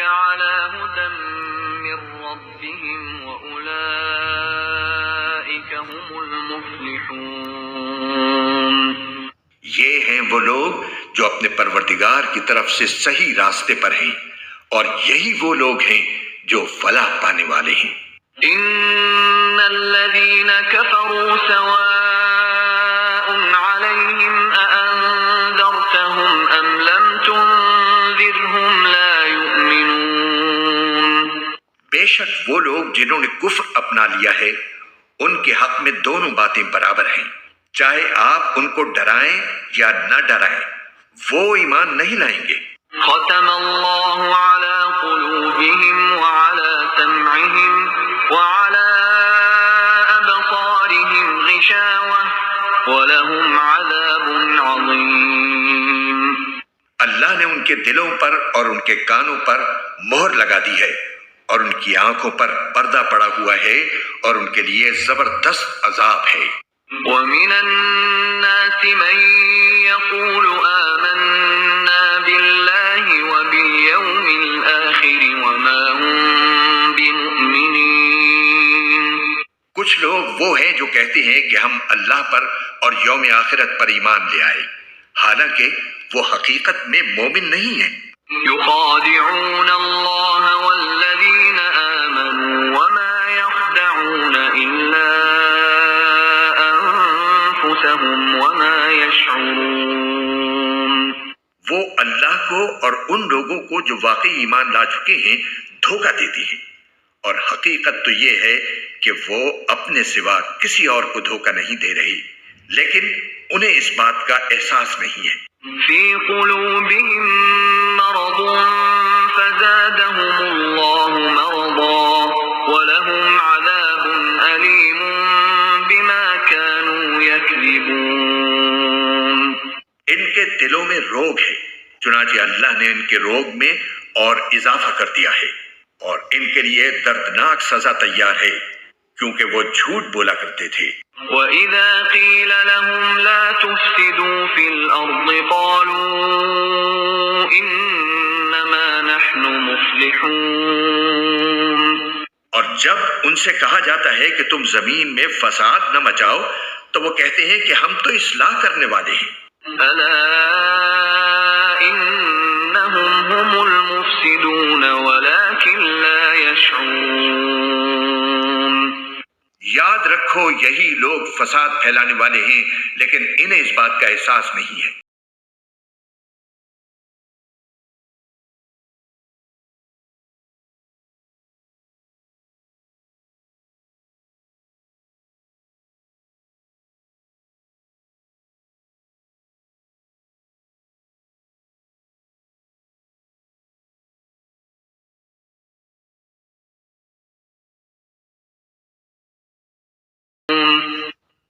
على هدى من ربهم وأولئك هم المفلحون۔ یہ ہیں وہ لوگ جو اپنے پروردگار کی طرف سے صحیح راستے پر ہیں، اور یہی وہ لوگ ہیں جو فلاح پانے والے ہیں۔ إن الذين كفروا سواء عليهم أأنذرتهم أم لم تنذرهم لا يؤمنون۔ بے شک وہ لوگ جنہوں نے کفر اپنا لیا ہے ان کے حق میں دونوں باتیں برابر ہیں، چاہے آپ ان کو ڈرائیں یا نہ ڈرائیں وہ ایمان نہیں لائیں گے۔ ختم اللہ على قلوبهم وعلى سمعهم وعلى أبصارهم غشاوة وَلَهُمْ عَذَابٌ عَظِيمٌ۔ اللہ نے ان کے دلوں پر اور ان کے کانوں پر مہر لگا دی ہے، اور ان کی آنکھوں پر پردہ پڑا ہوا ہے، اور ان کے لیے زبردست عذاب ہے۔ وَمِنَ النَّاسِ مَن يَقُولُ آمَنَّا بِاللَّهِ وَبِالْيَوْمِ الْآخِرِ وَمَا هُم بِمُؤْمِنِينَ۔ کچھ لوگ وہ ہیں جو کہتے ہیں کہ ہم اللہ پر اور یوم آخرت پر ایمان لے آئے، حالانکہ وہ حقیقت میں مومن نہیں ہیں۔ يخادعون الله والذين آمنوا وما يخدعون إلا أنفسهم وما يشعرون۔ وہ اللہ کو اور ان لوگوں کو جو واقعی ایمان لا چکے ہیں دھوکہ دیتی ہیں، اور حقیقت تو یہ ہے کہ وہ اپنے سوا کسی اور کو دھوکہ نہیں دے رہی، لیکن انہیں اس بات کا احساس نہیں ہے۔ في قلوبهم مرض فزادهم الله مرضا ولهم عذاب أليم بما كانوا يكذبون۔ ان کے دلوں میں روگ ہے، چنانچہ اللہ نے ان کے روگ میں اور اضافہ کر دیا ہے، اور ان کے لیے دردناک سزا تیار ہے، کیونکہ وہ جھوٹ بولا کرتے تھے۔ وَإِذَا قِيلَ لَهُمْ لَا تُفْسِدُوا فِي الْأَرْضِ قَالُوا إِنَّمَا نَحْنُ مُصْلِحُونَ۔ اور جب ان سے کہا جاتا ہے کہ تم زمین میں فساد نہ مچاؤ تو وہ کہتے ہیں کہ ہم تو اصلاح کرنے والے ہیں۔ أَلَا إِنَّهُمْ هُمُ الْمُفْسِدُونَ وَلَكِنْ لَا يَشْعُرُونَ۔ یاد رکھو یہی لوگ فساد پھیلانے والے ہیں، لیکن انہیں اس بات کا احساس نہیں ہے۔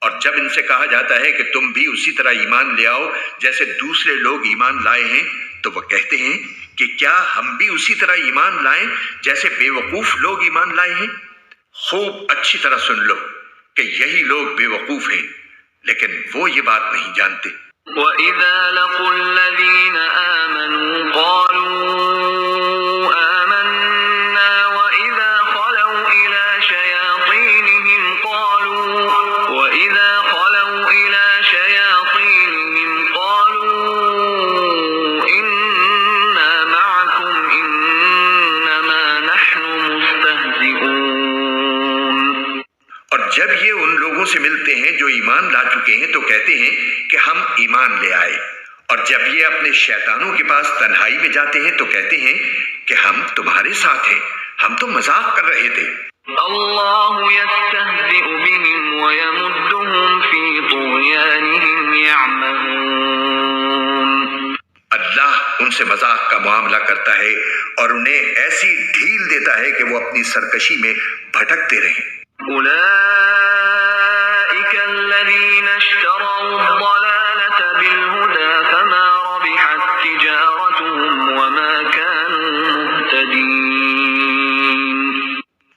اور جب ان سے کہا جاتا ہے کہ تم بھی اسی طرح ایمان لے آؤ جیسے دوسرے لوگ ایمان لائے ہیں، تو وہ کہتے ہیں کہ کیا ہم بھی اسی طرح ایمان لائیں جیسے بے وقوف لوگ ایمان لائے ہیں؟ خوب اچھی طرح سن لو کہ یہی لوگ بے وقوف ہیں، لیکن وہ یہ بات نہیں جانتے۔ وَإِذَا لَقُوا الَّذِينَ آمَنُوا قَالُوا آمَنَّا وَإِذَا خَلَوْا إِلَى شَيَاطِينِهِمْ إِنَّا مَعَكُمْ إِنَّمَا نَحْنُ مُسْتَهْزِئُونَ۔ اور جب یہ ان لوگوں سے ملتے ہیں جو ایمان لا چکے ہیں تو کہتے ہیں کہ ہم ایمان لے آئے، اور جب یہ اپنے شیطانوں کے پاس تنہائی میں جاتے ہیں تو کہتے ہیں کہ ہم تمہارے ساتھ ہیں، ہم تو مذاق کر رہے تھے۔ اللہ یستہزئ بہم ویمدہم فی طغیانہم یعمہون۔ اللہ ان سے مذاق کا معاملہ کرتا ہے اور انہیں ایسی ڈھیل دیتا ہے کہ وہ اپنی سرکشی میں بھٹکتے رہیں۔ اولئک الذین اشتروا الضلالة بالہدى فما ربحت تجارتهم وما كانوا مہتدین۔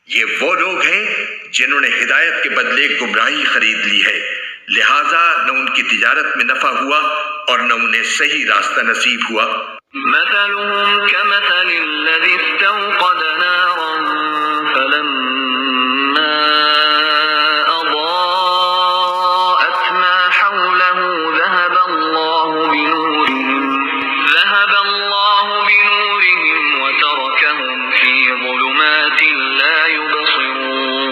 یہ وہ لوگ ہیں جنہوں نے ہدایت کے بدلے گمراہی خرید لی ہے، لہٰذا نہ ان کی تجارت میں نفع ہوا اور نہ انہیں صحیح راستہ نصیب ہوا۔ مثلهم كمثل الذي استوقد نارا فلما أضاءت ما حوله ذهب الله بنورهم وتركهم في ظلمات لا يبصرون.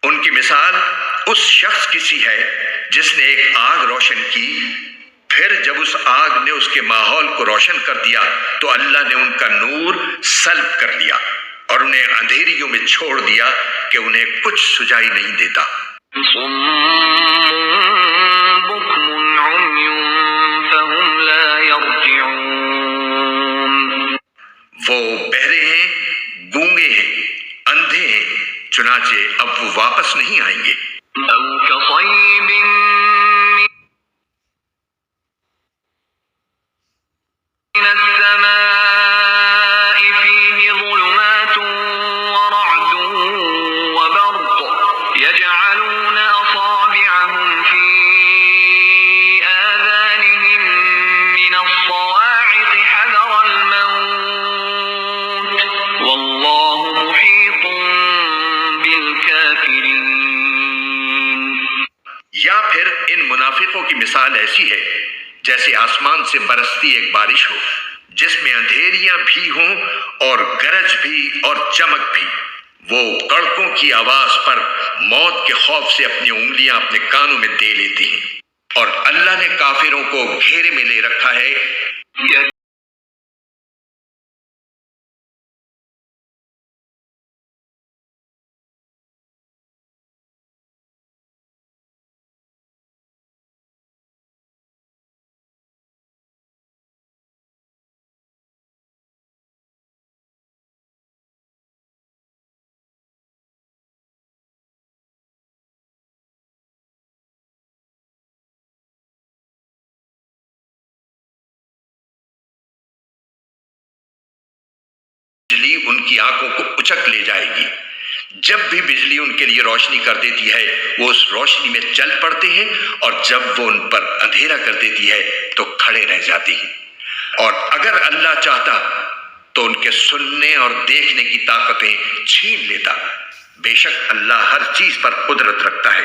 ان کی مثال اس شخص کی سی ہے جس نے ایک آگ روشن کی، پھر جب اس آگ نے اس کے ماحول کو روشن کر دیا تو اللہ نے ان کا نور سلب کر لیا اور انہیں اندھیریوں میں چھوڑ دیا کہ انہیں کچھ سجائی نہیں دیتا. صم بكم عمي فهم لا يرجعون. وہ بہرے ہیں، گونگے ہیں، اندھے ہیں، چنانچہ اب وہ واپس نہیں آئیں گے. أو كصيب من السماء فيه ظلمات ورعد وبرق يجعلون أصابعهم في آذانهم من الصواعق حذر الموت والله محيط بالكافرين. یا پھر ان منافقوں کی مثال ایسی ہے جیسے آسمان سے برستی ایک بارش ہو جس میں اندھیریاں بھی ہوں اور گرج بھی اور چمک بھی. وہ کڑکوں کی آواز پر موت کے خوف سے اپنی انگلیاں اپنے کانوں میں دے لیتی ہیں، اور اللہ نے کافروں کو گھیرے میں لے رکھا ہے. بجلی ان کی آنکھوں کو اچک لے جائے گی. جب بھی بجلی ان کے لیے روشنی کر دیتی ہے وہ اس روشنی میں چل پڑتے ہیں، اور جب وہ ان پر اندھیرا کر دیتی ہے تو کھڑے رہ جاتے ہیں. اور اگر اللہ چاہتا تو ان کے سننے اور دیکھنے کی طاقتیں چھین لیتا. بے شک اللہ ہر چیز پر قدرت رکھتا ہے.